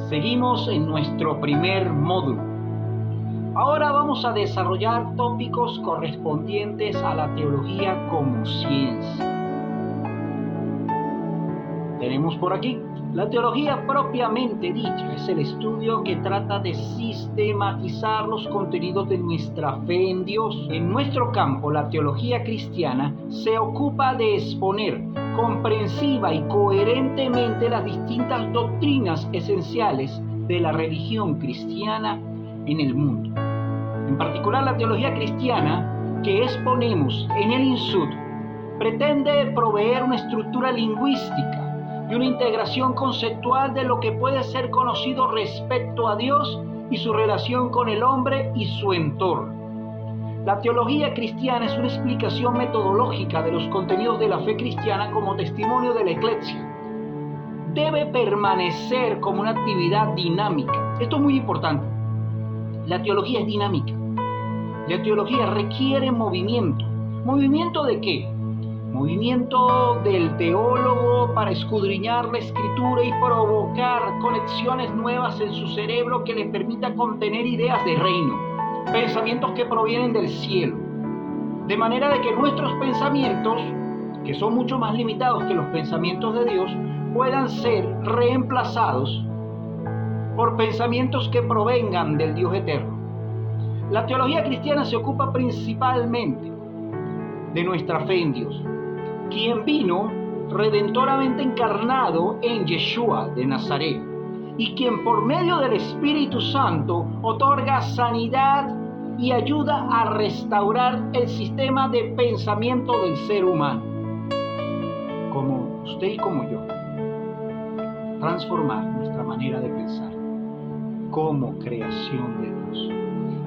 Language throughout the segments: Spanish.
Seguimos en nuestro primer módulo. Ahora vamos a desarrollar tópicos correspondientes a la teología como ciencia. Tenemos por aquí, la teología propiamente dicha es el estudio que trata de sistematizar los contenidos de nuestra fe en Dios. En nuestro campo, la teología cristiana se ocupa de exponer comprensiva y coherentemente las distintas doctrinas esenciales de la religión cristiana en el mundo. En particular, la teología cristiana que exponemos en el INSUD pretende proveer una estructura lingüística y una integración conceptual de lo que puede ser conocido respecto a Dios y su relación con el hombre y su entorno. La teología cristiana es una explicación metodológica de los contenidos de la fe cristiana como testimonio de la Iglesia. Debe permanecer como una actividad dinámica. Esto es muy importante. La teología es dinámica. La teología requiere movimiento. ¿Movimiento de qué? Movimiento del teólogo para escudriñar la escritura y provocar conexiones nuevas en su cerebro que le permita contener ideas de reino, pensamientos que provienen del cielo, de manera de que nuestros pensamientos, que son mucho más limitados que los pensamientos de Dios, puedan ser reemplazados por pensamientos que provengan del Dios eterno. La teología cristiana se ocupa principalmente de nuestra fe en Dios, quien vino redentoramente encarnado en Yeshua de Nazaret, y quien por medio del Espíritu Santo otorga sanidad y ayuda a restaurar el sistema de pensamiento del ser humano, como usted y como yo. Transformar nuestra manera de pensar como creación de Dios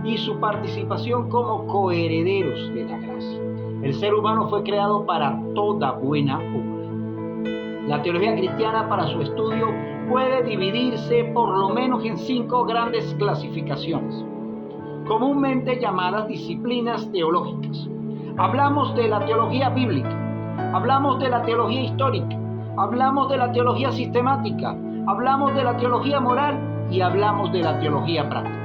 y su participación como coherederos de la gracia. El ser humano fue creado para toda buena obra. La teología cristiana, para su estudio, puede dividirse por lo menos en 5 grandes clasificaciones, comúnmente llamadas disciplinas teológicas. Hablamos de la teología bíblica, hablamos de la teología histórica, hablamos de la teología sistemática, hablamos de la teología moral y hablamos de la teología práctica.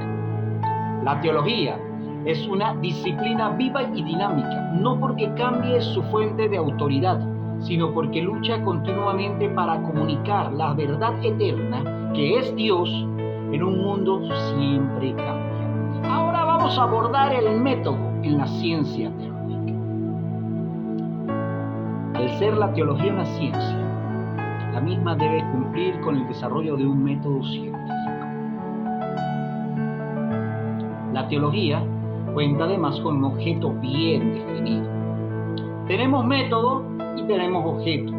La teología es una disciplina viva y dinámica, no porque cambie su fuente de autoridad, sino porque lucha continuamente para comunicar la verdad eterna, que es Dios, en un mundo siempre cambiante. Ahora vamos a abordar el método en la ciencia teológica. Al ser la teología una ciencia, la misma debe cumplir con el desarrollo de un método científico. La teología cuenta además con un objeto bien definido. Tenemos método y tenemos objeto.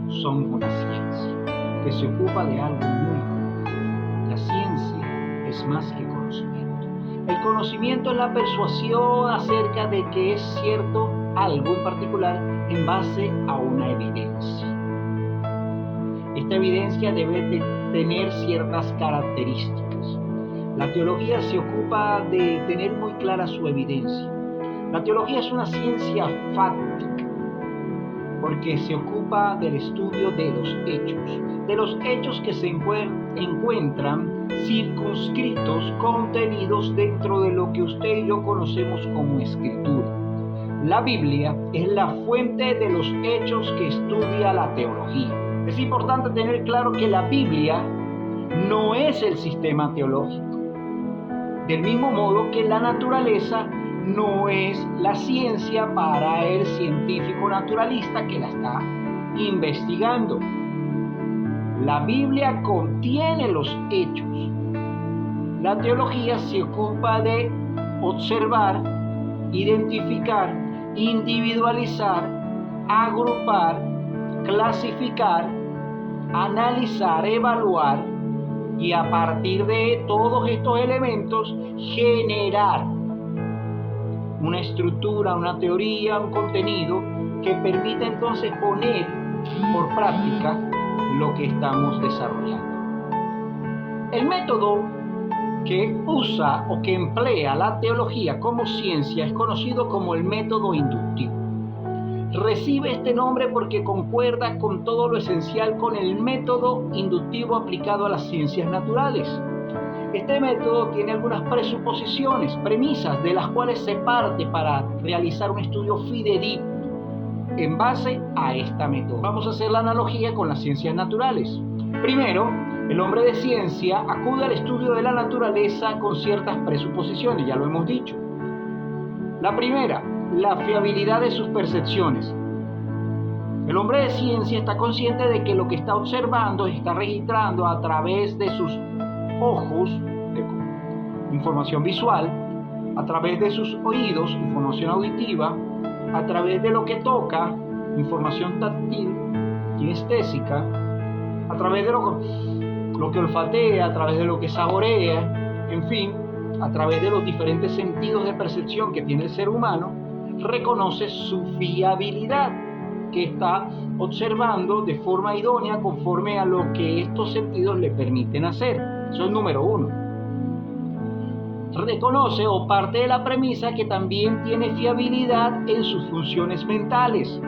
Somos una ciencia que se ocupa de algo muy concreto. La ciencia es más que conocimiento. El conocimiento es la persuasión acerca de que es cierto algo en particular en base a una evidencia. Esta evidencia debe de tener ciertas características. La teología se ocupa de tener muy clara su evidencia. La teología es una ciencia fáctica, porque se ocupa del estudio de los hechos que se encuentran circunscritos, contenidos dentro de lo que usted y yo conocemos como escritura. La Biblia es la fuente de los hechos que estudia la teología. Es importante tener claro que la Biblia no es el sistema teológico. Del mismo modo que la naturaleza no es la ciencia para el científico naturalista que la está investigando. La Biblia contiene los hechos. La teología se ocupa de observar, identificar, individualizar, agrupar, clasificar, analizar, evaluar y a partir de todos estos elementos generar una estructura, una teoría, un contenido que permita entonces poner por práctica lo que estamos desarrollando. El método que usa o que emplea la teología como ciencia es conocido como el método inductivo. Recibe este nombre porque concuerda con todo lo esencial con el método inductivo aplicado a las ciencias naturales. Este método tiene algunas presuposiciones, premisas de las cuales se parte para realizar un estudio fidedigno en base a esta método. Vamos a hacer la analogía con las ciencias naturales. Primero, el hombre de ciencia acude al estudio de la naturaleza con ciertas presuposiciones, ya lo hemos dicho. La primera, la fiabilidad de sus percepciones. El hombre de ciencia está consciente de que lo que está observando está registrando a través de sus ojos, de información visual, a través de sus oídos, información auditiva, a través de lo que toca, información táctil, kinestésica, a través de lo que olfatea, a través de lo que saborea, en fin, a través de los diferentes sentidos de percepción que tiene el ser humano, reconoce su fiabilidad, que está observando de forma idónea conforme a lo que estos sentidos le permiten hacer. Eso es número uno. Reconoce o parte de la premisa que también tiene fiabilidad en sus funciones mentales.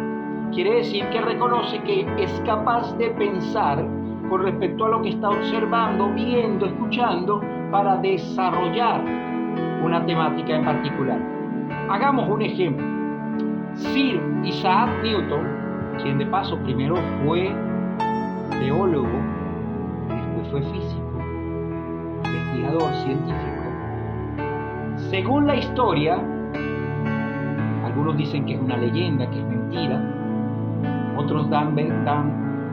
Quiere decir que reconoce que es capaz de pensar con respecto a lo que está observando, viendo, escuchando, para desarrollar una temática en particular. Hagamos un ejemplo. Sir Isaac Newton, quien de paso primero fue teólogo, después fue físico, investigador, científico. Según la historia, algunos dicen que es una leyenda, que es mentira, otros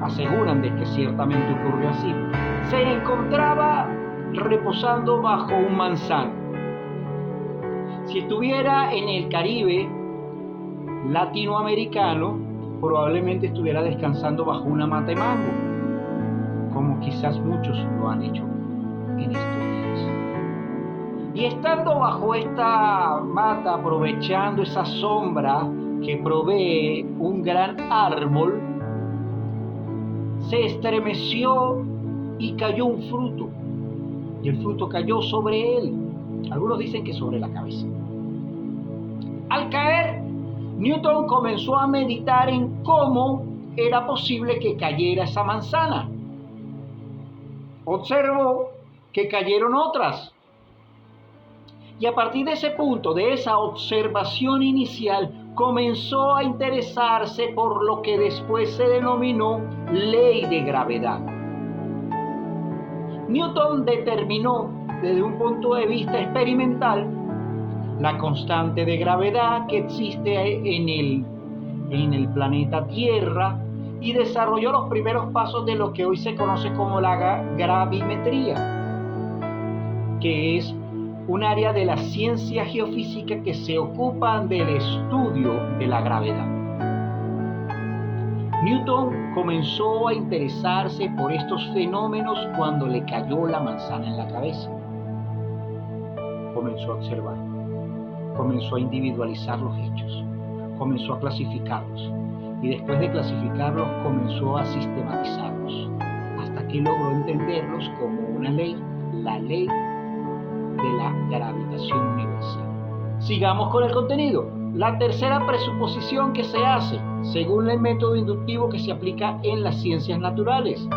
aseguran de que ciertamente ocurrió así. Se encontraba reposando bajo un manzano. Si estuviera en el Caribe latinoamericano, probablemente estuviera descansando bajo una mata de mango, como quizás muchos lo han hecho en estos días. Y estando bajo esta mata, aprovechando esa sombra que provee un gran árbol, se estremeció y cayó un fruto. Y el fruto cayó sobre él. Algunos dicen que sobre la cabeza. Al caer, Newton comenzó a meditar en cómo era posible que cayera esa manzana. Observó que cayeron otras. Y a partir de ese punto, de esa observación inicial, comenzó a interesarse por lo que después se denominó ley de gravedad. Newton determinó desde un punto de vista experimental la constante de gravedad que existe en el planeta Tierra y desarrolló los primeros pasos de lo que hoy se conoce como la gravimetría, que es un área de la ciencia geofísica que se ocupa del estudio de la gravedad. Newton comenzó a interesarse por estos fenómenos cuando le cayó la manzana en la cabeza. Comenzó a observar, comenzó a individualizar los hechos, comenzó a clasificarlos y después de clasificarlos comenzó a sistematizarlos hasta que logró entenderlos como una ley, la ley de la gravitación universal. Sigamos con el contenido. La tercera presuposición que se hace, según el método inductivo que se aplica en las ciencias naturales,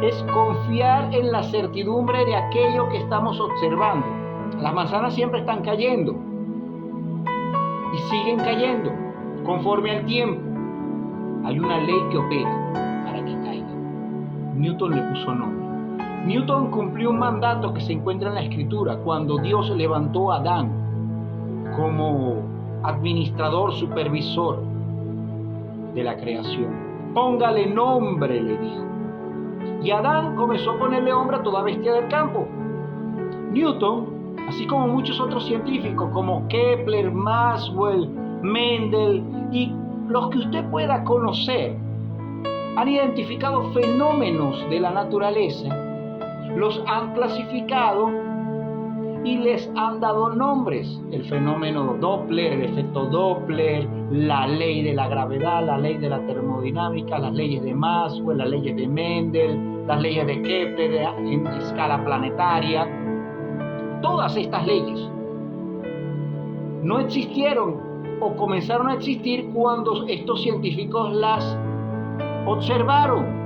es confiar en la certidumbre de aquello que estamos observando. Las manzanas siempre están cayendo y siguen cayendo conforme al tiempo. Hay una ley que opera para que caigan. Newton le puso nombre. Newton cumplió un mandato que se encuentra en la Escritura cuando Dios levantó a Adán como administrador, supervisor de la creación. Póngale nombre, le dijo. Y Adán comenzó a ponerle nombre a toda bestia del campo. Newton, así como muchos otros científicos como Kepler, Maxwell, Mendel y los que usted pueda conocer, han identificado fenómenos de la naturaleza, los han clasificado y les han dado nombres. El fenómeno Doppler, el efecto Doppler, la ley de la gravedad, la ley de la termodinámica, las leyes de Maxwell, las leyes de Mendel, las leyes de Kepler en escala planetaria. Todas estas leyes no existieron o comenzaron a existir cuando estos científicos las observaron.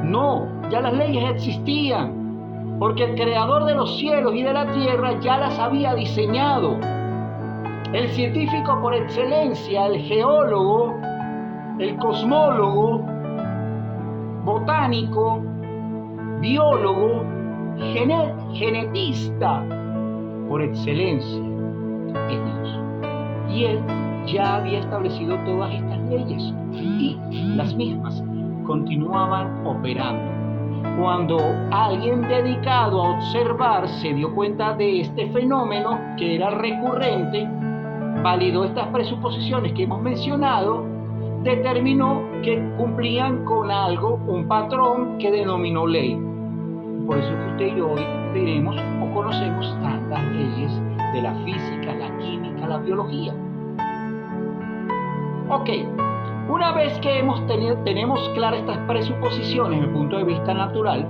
No, ya las leyes existían, porque el creador de los cielos y de la tierra ya las había diseñado. El científico por excelencia, el geólogo, el cosmólogo, botánico, biólogo, genetista por excelencia es Dios. Y Él ya había establecido todas estas leyes y las mismas continuaban operando. Cuando alguien dedicado a observar se dio cuenta de este fenómeno que era recurrente, validó estas presuposiciones que hemos mencionado, determinó que cumplían con algo, un patrón que denominó ley. Por eso que usted y yo hoy tenemos o conocemos tantas leyes de la física, la química, la biología. Ok, una vez que tenemos claras estas presuposiciones desde el punto de vista natural,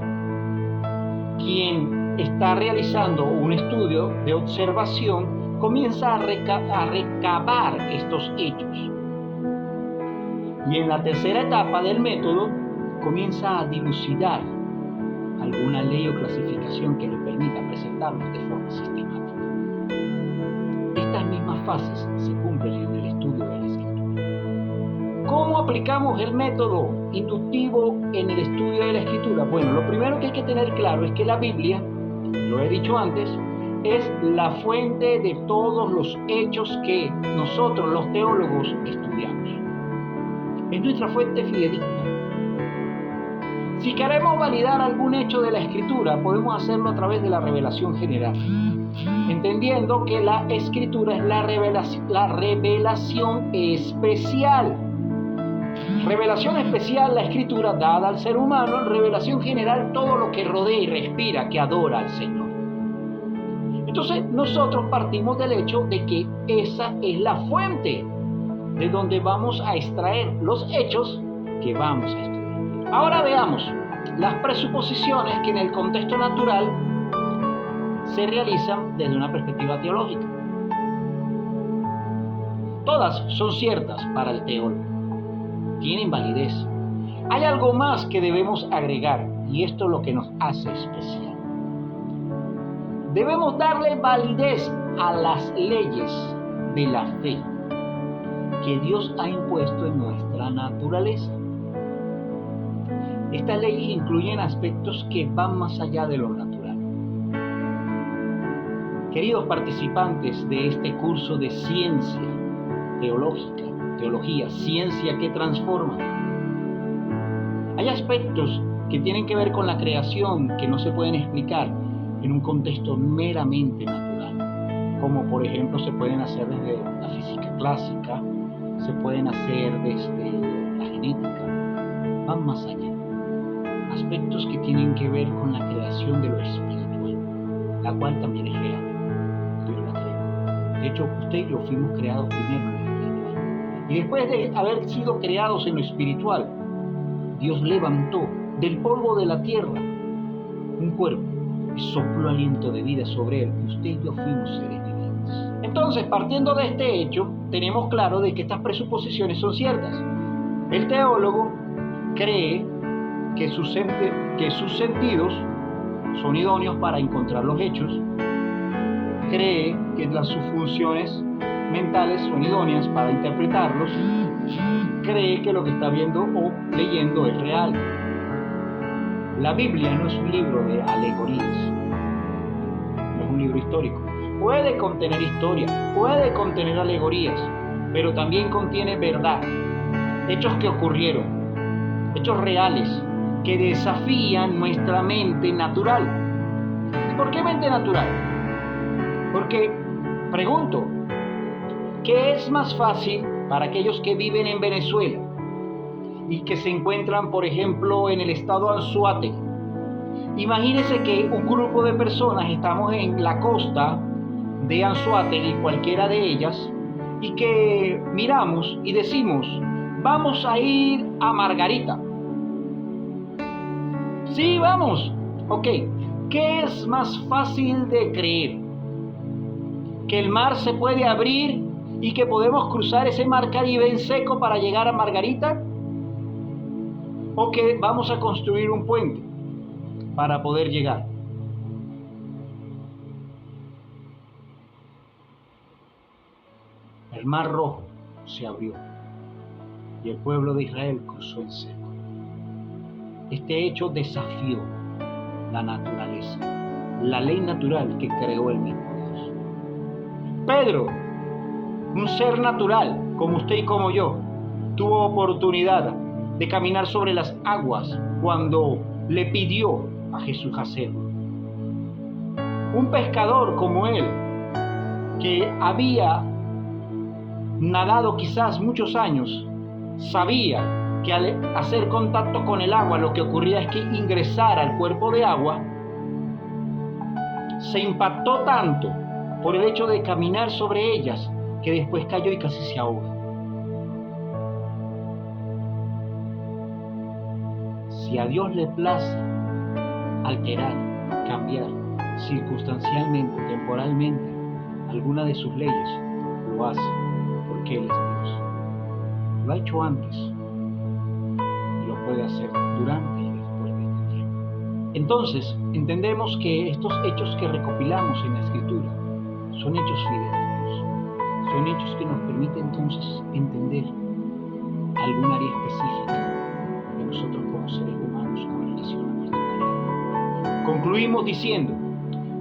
quien está realizando un estudio de observación comienza a recabar estos hechos. Y en la tercera etapa del método comienza a dilucidar alguna ley o clasificación que le permita presentarlos de forma sistemática. Estas mismas fases se cumplen en el estudio de la escritura. ¿Cómo aplicamos el método inductivo en el estudio de la escritura? Bueno, lo primero que hay que tener claro es que la Biblia, lo he dicho antes, es la fuente de todos los hechos que nosotros los teólogos estudiamos. Es nuestra fuente fidedigna. Si queremos validar algún hecho de la Escritura, podemos hacerlo a través de la revelación general, entendiendo que la Escritura es la revelación especial. Revelación especial, la Escritura dada al ser humano; revelación general, todo lo que rodea y respira, que adora al Señor. Entonces nosotros partimos del hecho de que esa es la fuente de donde vamos a extraer los hechos que vamos a estudiar. Ahora veamos las presuposiciones que en el contexto natural se realizan desde una perspectiva teológica. Todas son ciertas para el teólogo, tienen validez. Hay algo más que debemos agregar, y esto es lo que nos hace especial. Debemos darle validez a las leyes de la fe que Dios ha impuesto en nuestra naturaleza. Estas leyes incluyen aspectos que van más allá de lo natural. Queridos participantes de este curso de ciencia teología, ciencia que transforma, hay aspectos que tienen que ver con la creación que no se pueden explicar en un contexto meramente natural, como por ejemplo se pueden hacer desde la física clásica, se pueden hacer desde la genética, van más allá. Aspectos que tienen que ver con la creación de lo espiritual, la cual también es real. Dios la creó. De hecho, usted y yo fuimos creados primero en lo espiritual. Y después de haber sido creados en lo espiritual, Dios levantó del polvo de la tierra un cuerpo y sopló aliento de vida sobre él. Y usted y yo fuimos seres vivientes. Entonces, partiendo de este hecho, tenemos claro de que estas presuposiciones son ciertas. El teólogo cree que sus sentidos son idóneos para encontrar los hechos, cree que sus funciones mentales son idóneas para interpretarlos, cree que lo que está viendo o leyendo es real. La Biblia no es un libro de alegorías, no es un libro histórico. Puede contener historia, puede contener alegorías, pero también contiene verdad, hechos que ocurrieron, hechos reales, que desafían nuestra mente natural. ¿Y por qué mente natural? Porque, pregunto, ¿qué es más fácil para aquellos que viven en Venezuela y que se encuentran, por ejemplo, en el estado Anzoátegui? Imagínense que un grupo de personas estamos en la costa de Anzoátegui, cualquiera de ellas, y que miramos y decimos, vamos a ir a Margarita. Sí, vamos. Ok. ¿Qué es más fácil de creer? ¿Que el mar se puede abrir y que podemos cruzar ese mar Caribe en seco para llegar a Margarita, o que vamos a construir un puente para poder llegar. El Mar Rojo se abrió y el pueblo de Israel cruzó en seco. Este hecho desafió la naturaleza, la ley natural que creó el mismo Dios. Pedro, un ser natural como usted y como yo, tuvo oportunidad de caminar sobre las aguas cuando le pidió a Jesús hacerlo. Un pescador como él, que había nadado quizás muchos años, sabía que al hacer contacto con el agua lo que ocurría es que ingresara al cuerpo de agua, se impactó tanto por el hecho de caminar sobre ellas que después cayó y casi se ahoga. Si a Dios le place alterar, cambiar circunstancialmente, temporalmente, alguna de sus leyes, lo hace porque Él es Dios. Lo ha hecho antes y lo puede hacer durante y después de este tiempo. Entonces, entendemos que estos hechos que recopilamos en la Escritura son hechos fidedignos, son hechos que nos permiten entonces entender algún área específica de nosotros como seres humanos con relación a nuestra tarea. Concluimos diciendo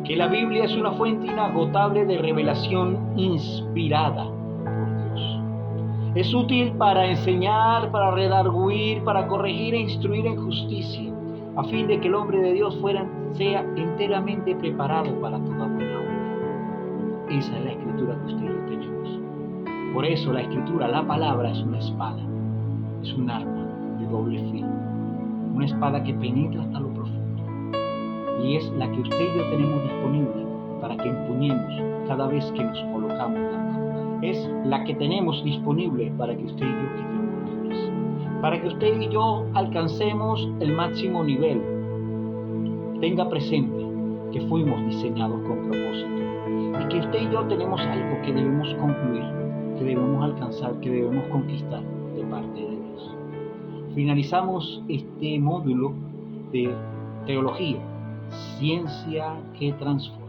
que la Biblia es una fuente inagotable de revelación inspirada por Dios. Es útil para enseñar, para redarguir, para corregir e instruir en justicia, a fin de que el hombre de Dios sea enteramente preparado para toda buena obra. Esa es la Escritura que usted y yo tenemos. Por eso la Escritura, la palabra, es una espada, es un arma de doble filo, una espada que penetra hasta lo profundo, y es la que usted y yo tenemos disponible para que empuñemos cada vez que nos colocamos la mano. Es la que tenemos disponible para que usted y yo quedemos libres, para que usted y yo alcancemos el máximo nivel. Tenga presente que fuimos diseñados con propósito y que usted y yo tenemos algo que debemos concluir, que debemos alcanzar, que debemos conquistar de parte de Dios. Finalizamos este módulo de teología, ciencia que transforma.